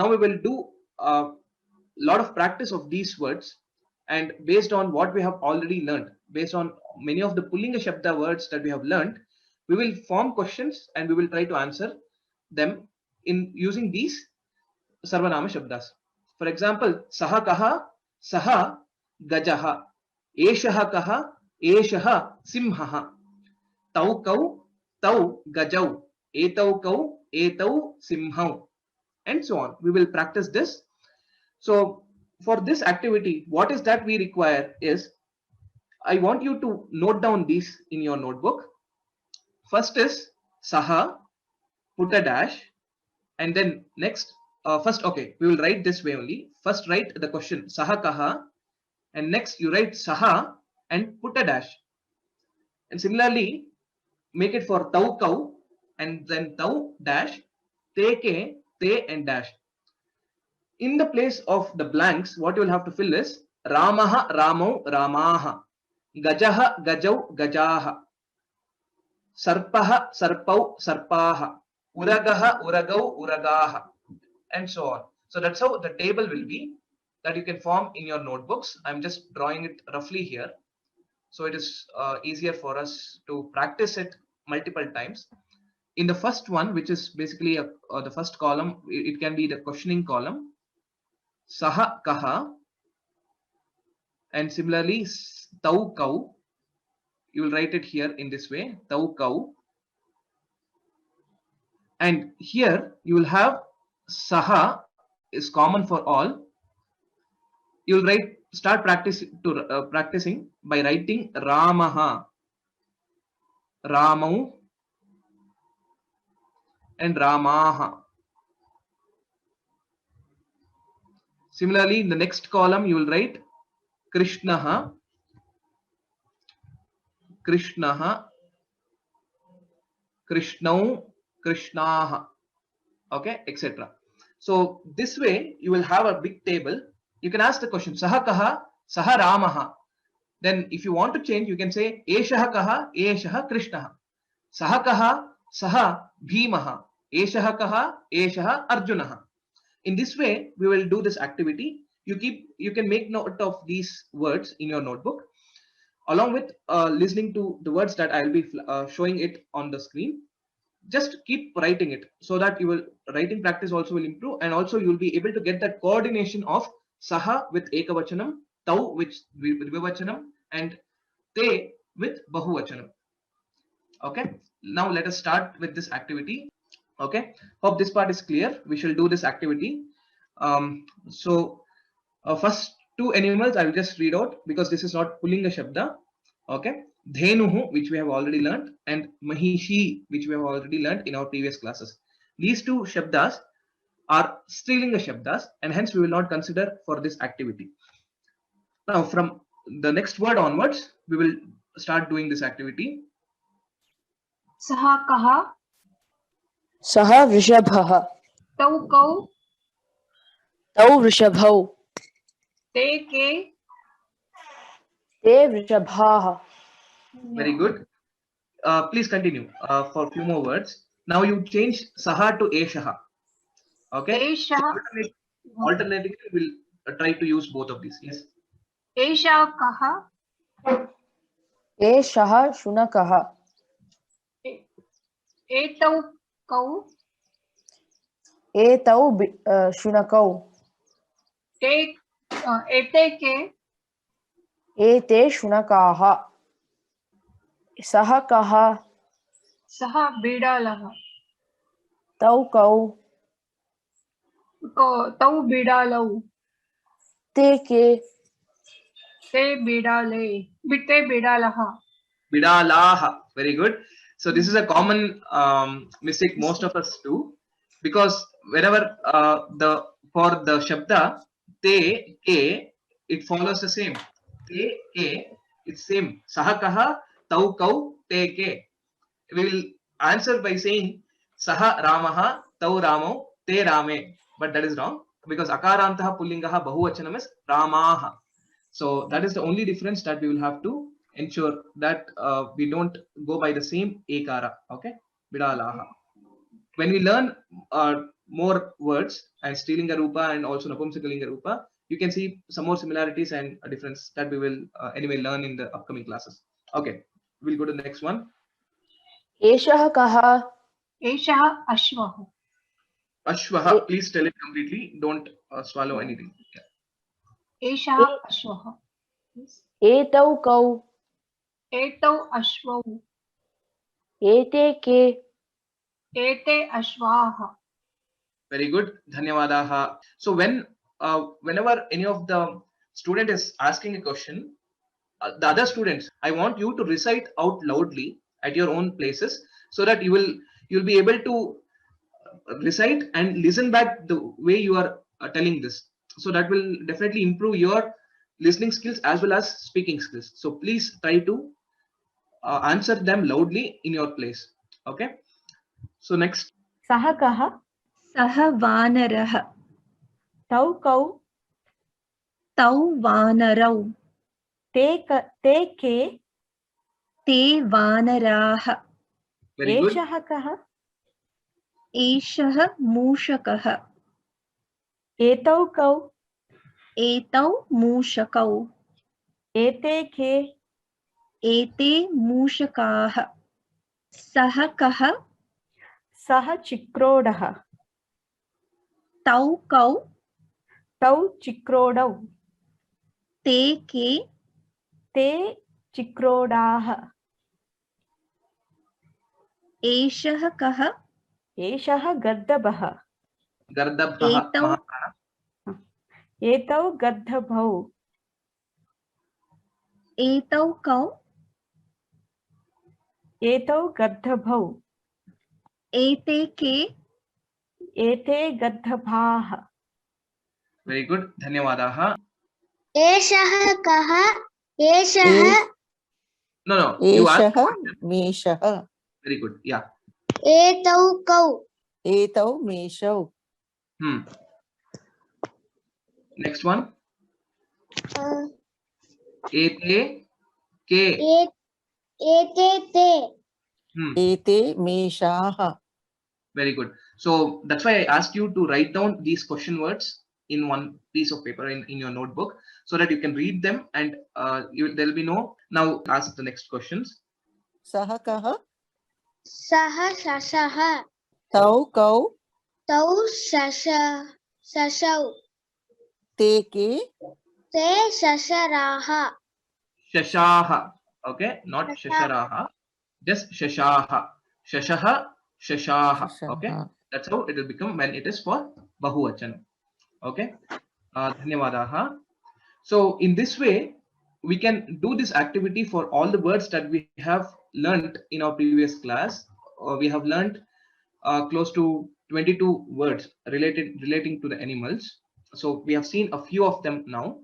Now we will do a lot of practice of these words, and based on what we have already learned, based on many of the Pullinga Shabda words that we have learned, we will form questions and we will try to answer them in using these Sarvanama Shabdas. For example, Saha Kaha, Saha Gajaha, Eshaha Kaha, Eshaha Simhaha, Tau Kau, Tau Gajau, Etau Kau, Etau Simhau, and so on. We will practice this. So for this activity, what is that we require is, I want you to note down these in your notebook. First is Saha, put a dash, and then next, first, okay, we will write this way only. First write the question Saha Kaha, and next you write Saha and put a dash. And similarly, make it for Tau Kau, and then Tau dash, Te Ke, Te and dash. In the place of the blanks, what you will have to fill is Ramaha, Ramau, Ramaha, Gajaha, Gajau, Gajaha, Sarpaha, Sarpau, Sarpaha, Uragaha, Uragau, Uragaha, and so on. So that's how the table will be that you can form in your notebooks. I'm just drawing it roughly here, so it is easier for us to practice it multiple times. In the first one, which is basically the first column, it can be the questioning column. Saha Kaha, and similarly Tau Kau, you will write it here in this way, Tau Kau, and here you will have Saha is common for all. You will start practicing by writing Ramaha, Ramau, and Ramaha. Similarly, in the next column, you will write Krishnaha, Krishnaha, Krishnau, Krishnaha, okay, etc. So this way you will have a big table. You can ask the question Saha Kaha, Saha Ramaha. Then if you want to change, you can say Eshaha Kaha, Eshaha Krishnaha, Saha Kaha, Saha Bhimaha, Eshaha Kaha, Eshaha Arjunaha. In this way, we will do this activity. You can make note of these words in your notebook, along with listening to the words that I will be showing it on the screen. Just keep writing it so that writing practice also will improve, and also you will be able to get that coordination of Saha with Ekavachanam, Tau with Vivachanam, and Te with Bahuvachanam. Okay, now let us start with this activity. Okay, hope this part is clear. We shall do this activity. First two animals I will just read out, because this is not Pullinga Shabda. Okay, Dhenuhu, which we have already learned, and Mahishi, which we have already learned in our previous classes. These two Shabdas are Strilinga Shabdas, and hence we will not consider for this activity. Now from the next word onwards, we will start doing this activity. Saha Kaha, Saha Vrishabhaha, Tau Kau, Tau Vrishabhau, Te Ke, Te Vrishabhaha. Very good. Please continue for a few more words. Now you change Saha to Eshaha. Okay. Eshaha, Alternatively, we'll try to use both of these. Yes. Esha Kaha, Eshaha Shunakaha, Etau Kau, Etau Shunakau, Ete Ke, Ete Shunakaha, Saha Kaha, Saha Bidalaha, Tau Kau, Tau Bidalau, Te Ke, Te Bidale, Te Bidalaha. Bidalaha. Very good. So this is a common mistake most of us do, because whenever for the Shabda Te Ke, it follows the same. Te Ke, it's same. Saha Kaha, Tau Kau, Te Ke. We will answer by saying Saha Ramaha, Tau Ramau, Te Rame. But that is wrong, because Akarantaha Pullingaha Bahuvachanam is Ramaha. So that is the only difference that we will have to ensure that we don't go by the same ekara. Okay, Bidalaha. When we learn more words and Strilinga Rupa and also Napumsakalinga Rupa, you can see some more similarities and a difference that we will anyway learn in the upcoming classes. Okay, we'll go to the next one. एषः कः एषः अश्वः Ashwaha, please tell it completely. Don't swallow anything. Yeah. एषः अश्वः एतौ कौ एतौ अश्वौ एते के एते अश्वाः Very good. Dhanyawadaha. So whenever any of the student is asking a question, the other students, I want you to recite out loudly at your own places so that you'll be able to recite and listen back the way you are telling this. So that will definitely improve your listening skills as well as speaking skills. So please try to answer them loudly in your place. Okay. So next. सः कः सः वानरः तौ कौ तौ वानरौ ते के ते वानराः Very good. एषः कः एषः मूषकः एतौ कौ एतौ मूषकौ एते के एते मूषकाः सः कः सः चिक्रोडः तौ कौ तौ चिक्रोडौ ते के ते चिक्रोडाः एषः कः एषः गर्दभः Gardabha. एतौ एतौ गर्दभौ एतौ कौ एतौ गर्दभौ एते के एते गर्दभाः Very good. Dhanyawadaha. एषः कः एषः No. You ask. एषः मेषः Very good. Yeah. एतौ कौ एतौ मेषौ Next one. Ete ke. एते ते एते मेषाः Very good. So that's why I asked you to write down these question words in one piece of paper in your notebook so that you can read them and there will be no. Now ask the next questions. सः कः सः शशः तौ कौ तौ शशौ ते के ते शशराः Shashaha. Okay, not Shasharaha. Just Shashaha. Shashaha, Shashaha. Okay, that's how it will become when it is for Bahuvachan. Okay, Dhanyawadaha. So in this way, we can do this activity for all the words that we have learned in our previous class. We have learned close to 22 words relating to the animals. So we have seen a few of them now.